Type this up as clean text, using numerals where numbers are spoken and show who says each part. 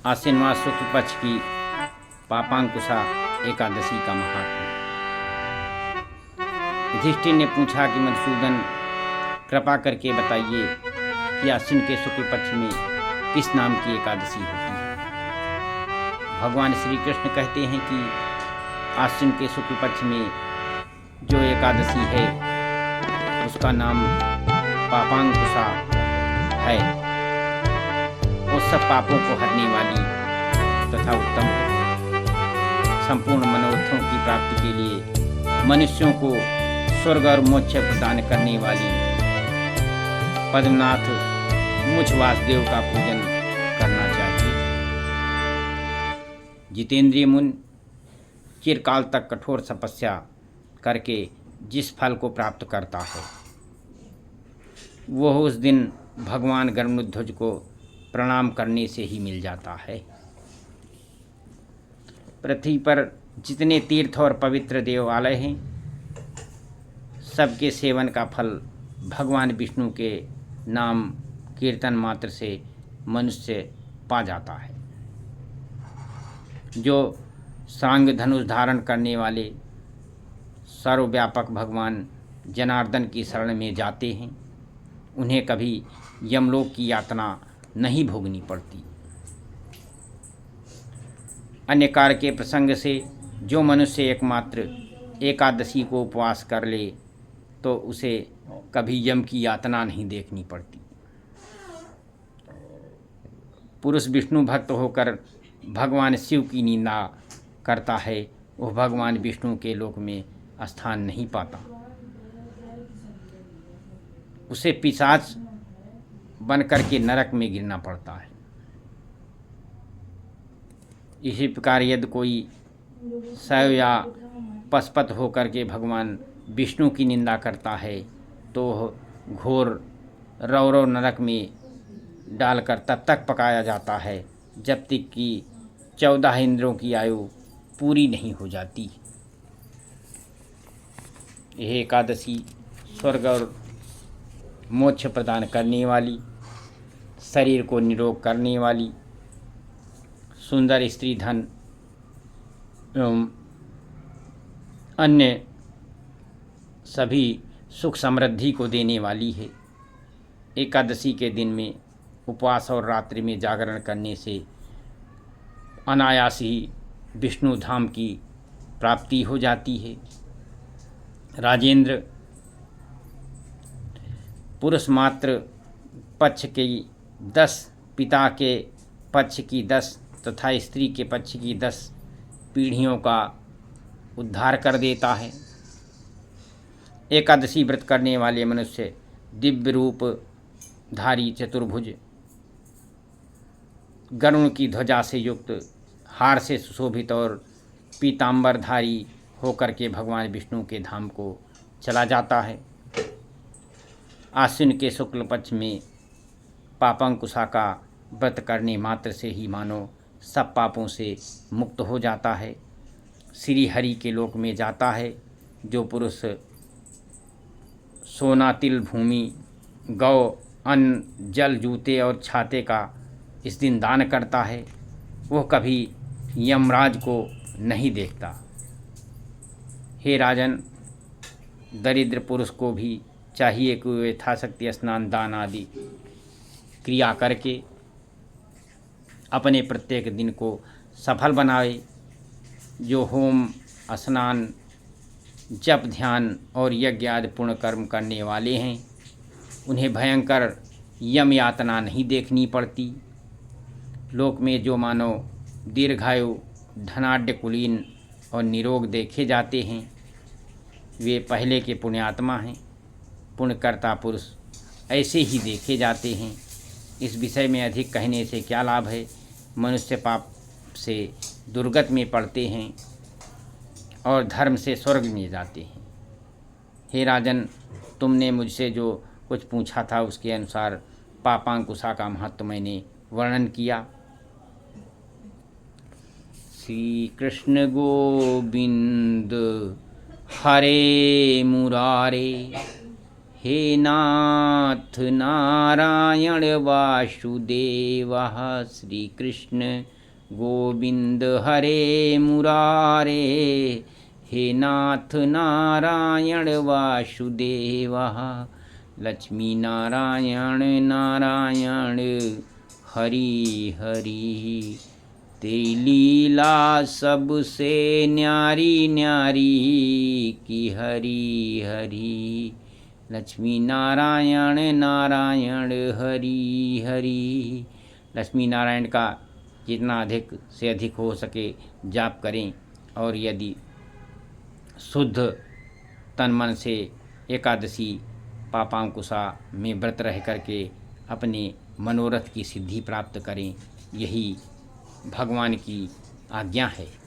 Speaker 1: आश्विन मास शुक्ल पक्ष की पापांकुशा एकादशी का महात्म्य। युधिष्ठिर ने पूछा कि मधुसूदन, कृपा करके बताइए कि आश्विन के शुक्ल पक्ष में किस नाम की एकादशी होती है। भगवान श्री कृष्ण कहते हैं कि आश्विन के शुक्ल पक्ष में जो एकादशी है उसका नाम पापांकुशा है। वो सब पापों को हरने वाली तथा उत्तम है। संपूर्ण मनोरथों की प्राप्ति के लिए मनुष्यों को स्वर्ग और मोक्ष प्रदान करने वाली पद्मनाथ मुझ वासुदेव का पूजन करना चाहिए। जितेंद्रिय मुनि चिरकाल तक कठोर तपस्या करके जिस फल को प्राप्त करता है वह उस दिन भगवान गरुड़ध्वज को प्रणाम करने से ही मिल जाता है। पृथ्वी पर जितने तीर्थ और पवित्र देवालय हैं सबके सेवन का फल भगवान विष्णु के नाम कीर्तन मात्र से मनुष्य पा जाता है। जो सांग धनुष धारण करने वाले सर्वव्यापक भगवान जनार्दन की शरण में जाते हैं उन्हें कभी यमलोक की यातना नहीं भोगनी पड़ती। अन्य कार्य के प्रसंग से जो मनुष्य एकमात्र एकादशी को उपवास कर ले तो उसे कभी यम की यातना नहीं देखनी पड़ती। पुरुष विष्णु भक्त होकर भगवान शिव की निंदा करता है वह भगवान विष्णु के लोक में स्थान नहीं पाता। उसे पिशाच बन करके नरक में गिरना पड़ता है। इसी प्रकार यदि कोई शैव या पशुपत होकर के भगवान विष्णु की निंदा करता है तो घोर रौरव नरक में डालकर तब तक पकाया जाता है जब तक कि 14 इंद्रों की आयु पूरी नहीं हो जाती। यह एकादशी स्वर्ग और मोक्ष प्रदान करने वाली, शरीर को निरोग करने वाली, सुंदर स्त्री धन एवं अन्य सभी सुख समृद्धि को देने वाली है। एकादशी के दिन में उपवास और रात्रि में जागरण करने से अनायास ही विष्णु धाम की प्राप्ति हो जाती है। राजेंद्र, पुरुष मात्र पक्ष की 10, पिता के पक्ष की 10 तथा स्त्री के पक्ष की 10 पीढ़ियों का उद्धार कर देता है। एकादशी व्रत करने वाले मनुष्य दिव्य रूप धारी चतुर्भुज, गरुण की ध्वजा से युक्त, हार से सुशोभित और पीताम्बरधारी होकर के भगवान विष्णु के धाम को चला जाता है। आश्विन के शुक्ल पक्ष में पापांकुशा का व्रत करने मात्र से ही मानो सब पापों से मुक्त हो जाता है, श्री हरि के लोक में जाता है। जो पुरुष सोना, तिल, भूमि, गौ, अन्न, जल, जूते और छाते का इस दिन दान करता है वह कभी यमराज को नहीं देखता। हे राजन, दरिद्र पुरुष को भी चाहिए कि वे यथाशक्ति स्नान, दान आदि क्रिया करके अपने प्रत्येक दिन को सफल बनाए। जो होम, स्नान, जप, ध्यान और यज्ञ आदि पूर्ण कर्म करने वाले हैं उन्हें भयंकर यम यातना नहीं देखनी पड़ती। लोक में जो मानव दीर्घायु, धनाढ्य, कुलीन और निरोग देखे जाते हैं वे पहले के पुण्यात्मा हैं। पुण्यकर्ता पुरुष ऐसे ही देखे जाते हैं। इस विषय में अधिक कहने से क्या लाभ है। मनुष्य पाप से दुर्गत में पड़ते हैं और धर्म से स्वर्ग में जाते हैं। हे राजन, तुमने मुझसे जो कुछ पूछा था उसके अनुसार पापांकुशा का महत्व मैंने वर्णन किया। श्री कृष्ण गोविंद हरे मुरारे, हे नाथ नारायण वासुदेव श्री कृष्ण गोविंद हरे मुरारे। हे नाथ नारायण वासुदेव लक्ष्मी नारायण नारायण हरि हरि। तेरी लीला सबसे न्यारी न्यारी की हरि हरि। लक्ष्मी नारायण नारायण हरि हरि। लक्ष्मी नारायण का जितना अधिक से अधिक हो सके जाप करें, और यदि शुद्ध तन मन से एकादशी पापांकुशा में व्रत रह करके अपने मनोरथ की सिद्धि प्राप्त करें, यही भगवान की आज्ञा है।